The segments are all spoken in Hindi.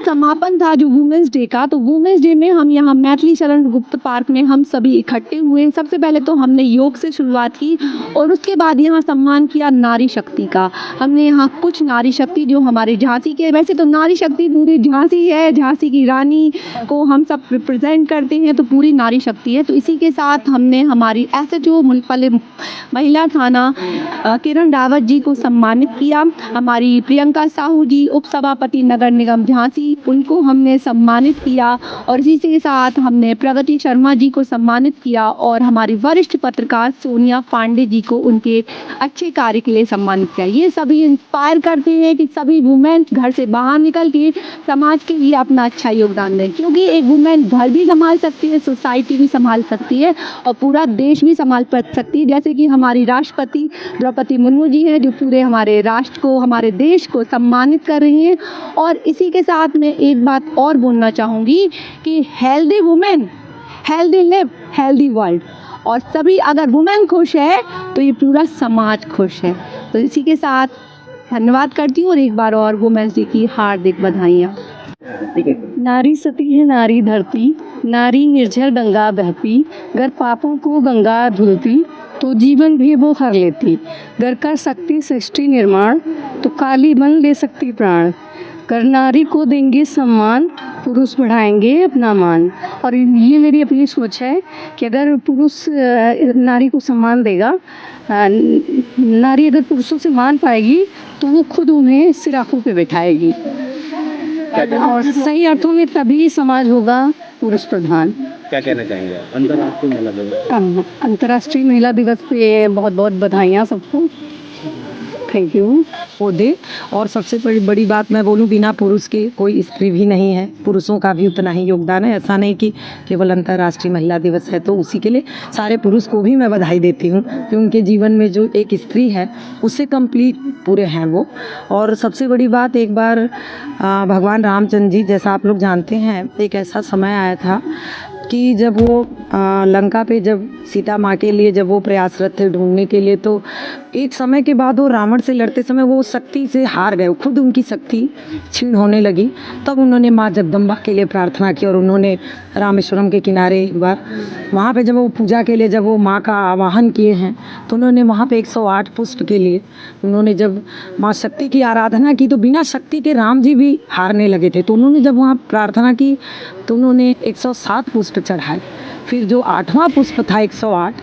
समापन था जो वुमेन्स डे का, तो वुमेन्स डे में हम यहाँ मैथिली शरण गुप्त पार्क में हम सभी इकट्ठे हुए। सबसे पहले तो हमने योग से शुरुआत की और उसके बाद यहाँ सम्मान किया नारी शक्ति का। हमने यहाँ कुछ नारी शक्ति जो हमारे झांसी के, वैसे तो नारी शक्ति पूरी झांसी है, झांसी की रानी को हम सब रिप्रेजेंट करते हैं, तो पूरी नारी शक्ति है। तो इसी के साथ हमने हमारी एसएचओ मुनपले महिला थाना किरण रावत जी को सम्मानित किया। हमारी प्रियंका साहू जी उप सभापति नगर निगम झांसी, उनको हमने सम्मानित किया। और इसी के साथ हमने प्रगति शर्मा जी को सम्मानित किया और हमारी वरिष्ठ पत्रकार सोनिया पांडे जी को उनके अच्छे कार्य के लिए सम्मानित किया। ये सभी इंस्पायर करते हैं कि सभी वुमेन घर से बाहर निकल के समाज के लिए अपना अच्छा योगदान दें, क्योंकि एक वुमेन घर भी संभाल सकती है, सोसाइटी भी संभाल सकती है और पूरा देश भी संभाल सकती है। जैसे कि हमारी राष्ट्रपति द्रौपदी मुर्मू जी हैं, जो पूरे हमारे राष्ट्र को, हमारे देश को सम्मानित कर रही हैं। और इसी के साथ मैं एक बात और बोलना चाहूँगी कि healthy women, healthy live, healthy world. और सभी अगर वुमेन खुश है तो ये पूरा समाज खुश है। तो इसी के साथ धन्यवाद करती हूँ और एक बार और वुमेन्स डे की हार्दिक बधाइयाँ। नारी सती है नारी धरती, नारी निर्जल गंगा बहती, गर पापों को गंगा धुलती तो जीवन भी वो हर लेती। गर कर सकती सृष्टि निर्माण तो काली बन ले सकती प्राण। कर नारी को देंगे सम्मान, पुरुष बढ़ाएंगे अपना मान। और ये मेरी अपनी सोच है कि अगर पुरुष नारी को सम्मान देगा, नारी अगर पुरुषों से मान पाएगी तो वो खुद उन्हें सिराहों पे बैठाएगी और सही अर्थों में तभी समाज होगा पुरुष प्रधान। क्या कहना चाहेंगे अंतर्राष्ट्रीय महिला दिवस? अंतर्राष्ट्रीय महिला दिवस पे बहुत बहुत बधाइयाँ सबको। Thank you. वो दे। और सबसे बड़ी बात मैं बोलूँ, बिना पुरुष के कोई स्त्री भी नहीं है, पुरुषों का भी उतना ही योगदान है। ऐसा नहीं कि केवल अंतर्राष्ट्रीय महिला दिवस है तो उसी के लिए सारे पुरुष को भी मैं बधाई देती हूँ कि उनके जीवन में जो एक स्त्री है उससे कंप्लीट पूरे हैं वो। और सबसे बड़ी बात, एक बार भगवान रामचंद्र जी, जैसा आप लोग जानते हैं, एक ऐसा समय आया था कि जब वो लंका पे जब सीता माँ के लिए जब वो प्रयासरत थे ढूंढने के लिए, तो एक समय के बाद वो रावण से लड़ते समय वो शक्ति से हार गए, खुद उनकी शक्ति क्षीण होने लगी। तब उन्होंने माँ जगदम्बा के लिए प्रार्थना की और उन्होंने रामेश्वरम के किनारे एक बार वहाँ पे जब वो पूजा के लिए जब वो माँ का आवाहन किए हैं तो उन्होंने वहाँ पे 108 पुष्प के लिए उन्होंने जब माँ शक्ति की आराधना की तो बिना शक्ति के राम जी भी हारने लगे थे। तो उन्होंने जब वहाँ प्रार्थना की तो उन्होंने 107 पुष्प चढ़ाए। फिर जो 8वां पुष्प था 108,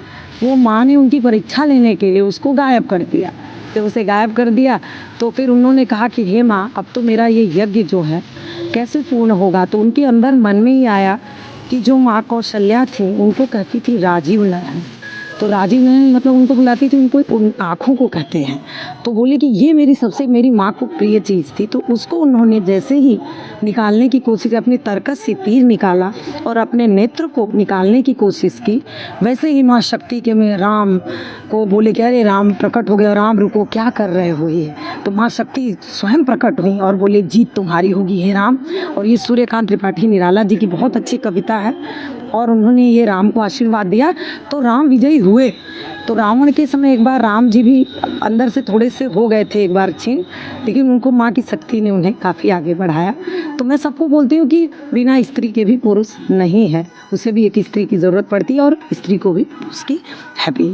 वो माँ ने उनकी परीक्षा लेने के लिए उसको गायब कर दिया। तो उसे गायब कर दिया तो फिर उन्होंने कहा कि हे माँ, अब तो मेरा ये यज्ञ जो है कैसे पूर्ण होगा। तो उनके अंदर मन में ही आया कि जो माँ कौशल्या थी उनको कहती थी राजीव नयन, तो राजीव नयन मतलब उनको बुलाती थी, उनको उन आँखों को कहते हैं। तो बोले कि ये मेरी माँ को प्रिय चीज़ थी। तो उसको उन्होंने जैसे ही निकालने की कोशिश, अपनी तरकस से तीर निकाला और अपने नेत्र को निकालने की कोशिश की, वैसे ही माँ शक्ति के में राम को बोले कि अरे राम प्रकट हो गया, राम रुको, क्या कर रहे हो ये। तो माँ शक्ति स्वयं प्रकट हुई और बोले जीत तुम्हारी होगी हे राम। और ये सूर्यकांत त्रिपाठी निराला जी की बहुत अच्छी कविता है और उन्होंने ये राम को आशीर्वाद दिया तो राम विजयी हुए। तो रावण के समय एक बार राम जी भी अंदर से थोड़े से हो गए थे एक बार छीन, लेकिन उनको माँ की शक्ति ने उन्हें काफ़ी आगे बढ़ाया। तो मैं सबको बोलती हूँ कि बिना स्त्री के भी पुरुष नहीं है, उसे भी एक स्त्री की ज़रूरत पड़ती है और स्त्री को भी उसकी हैप्पी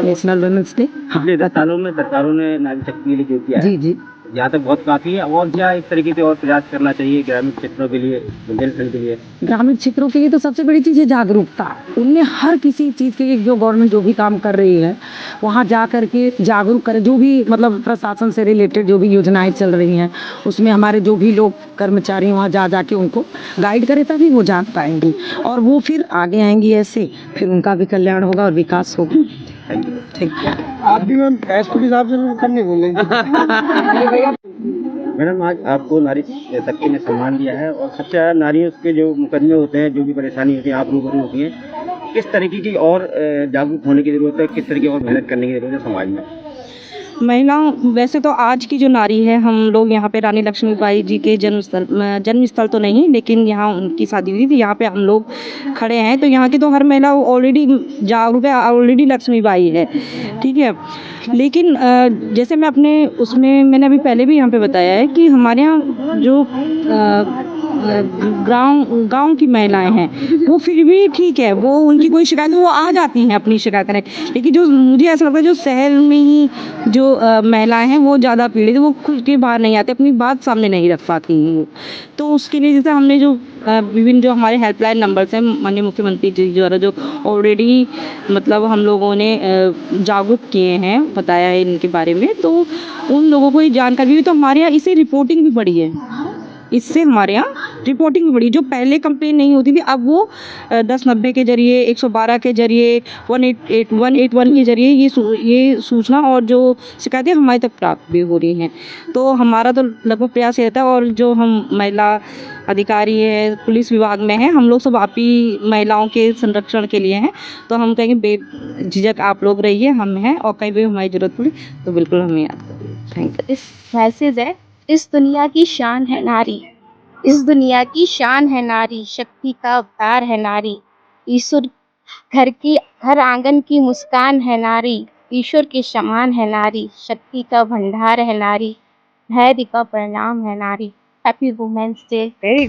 नेशनल वुमेन्स डे। पिछले 10 सालों में सरकारों ने नारी शक्ति के लिए जो किया है, जी यहाँ तक बहुत काफ़ी है। और क्या इस तरीके से और प्रयास करना चाहिए ग्रामीण क्षेत्रों के लिए, बुंदेलखंड के लिए? ग्रामीण क्षेत्रों के लिए तो सबसे बड़ी चीज़ है जागरूकता। उनमें हर किसी चीज़ के लिए जो गवर्नमेंट जो भी काम कर रही है वहाँ जा कर के जागरूक करें। जो भी मतलब प्रशासन से रिलेटेड जो भी योजनाएं चल रही हैं उसमें हमारे जो भी लोग कर्मचारी वहाँ जा के उनको गाइड करें, तभी वो जान पाएंगी और वो फिर आगे आएंगी, ऐसे फिर उनका भी कल्याण होगा और विकास होगा। Thank you. आप भी मैम एसपी साहब से करने बोलेंगे। मैडम, आज आपको नारी शक्ति ने सम्मान दिया है और सबसे ज़्यादा नारियों के जो मुकदमे होते हैं, जो भी परेशानी होती है, आप रूबरू होती हैं, किस तरीके की और जागरूक होने की ज़रूरत है, किस तरीके और मेहनत करने की ज़रूरत है समाज में? महिलाओं, वैसे तो आज की जो नारी है, हम लोग यहाँ पे रानी लक्ष्मीबाई जी के जन्म स्थल तो नहीं, लेकिन यहाँ उनकी शादी हुई थी, यहाँ पे हम लोग खड़े हैं। तो यहाँ की तो हर महिला ऑलरेडी जागरूक है, ऑलरेडी लक्ष्मीबाई है, ठीक है। लेकिन जैसे मैं अपने उसमें मैंने अभी पहले भी यहाँ पे बताया है कि हमारे यहाँ जो गांव की महिलाएं हैं वो फिर भी ठीक है, वो उनकी कोई शिकायत वो आ जाती हैं अपनी शिकायत करने। लेकिन जो मुझे ऐसा लगता है जो शहर में ही जो महिलाएं हैं वो ज़्यादा पीड़ित, वो खुल के बाहर नहीं आती, अपनी बात सामने नहीं रख पाती हैं। तो उसके लिए जैसे हमने जो विभिन्न जो हमारे हेल्पलाइन नंबर्स हैं माननीय मुख्यमंत्री जी द्वारा जो ऑलरेडी मतलब हम लोगों ने जागरूक किए हैं, बताया है इनके बारे में, तो उन लोगों को ये जानकारी भी, तो हमारे यहाँ इसे रिपोर्टिंग भी बढ़ी है, इससे हमारे यहाँ रिपोर्टिंग भी बढ़ी। जो पहले कंप्लेन नहीं होती थी अब वो 1090 के जरिए, 112 के जरिए, 181 के जरिए ये सूचना और जो शिकायतें हमारे तक प्राप्त भी हो रही हैं। तो हमारा तो लगभग प्रयास ये रहता है, और जो हम महिला अधिकारी है पुलिस विभाग में है, हम लोग सब आप ही महिलाओं के संरक्षण के लिए हैं। तो हम कहेंगे बेझिझक आप लोग रहिए, हम हैं, और कहीं भी हमारी ज़रूरत पड़ी तो बिल्कुल हमें याद करिए। Thank you. इस मैसेज है, इस दुनिया की शान है नारी, इस दुनिया की शान है नारी, शक्ति का अवतार है नारी, ईश्वर घर आंगन की मुस्कान है नारी, ईश्वर के समान है नारी, शक्ति का भंडार है नारी, धैर्य का परिणाम है नारी। Happy women's day. वेरी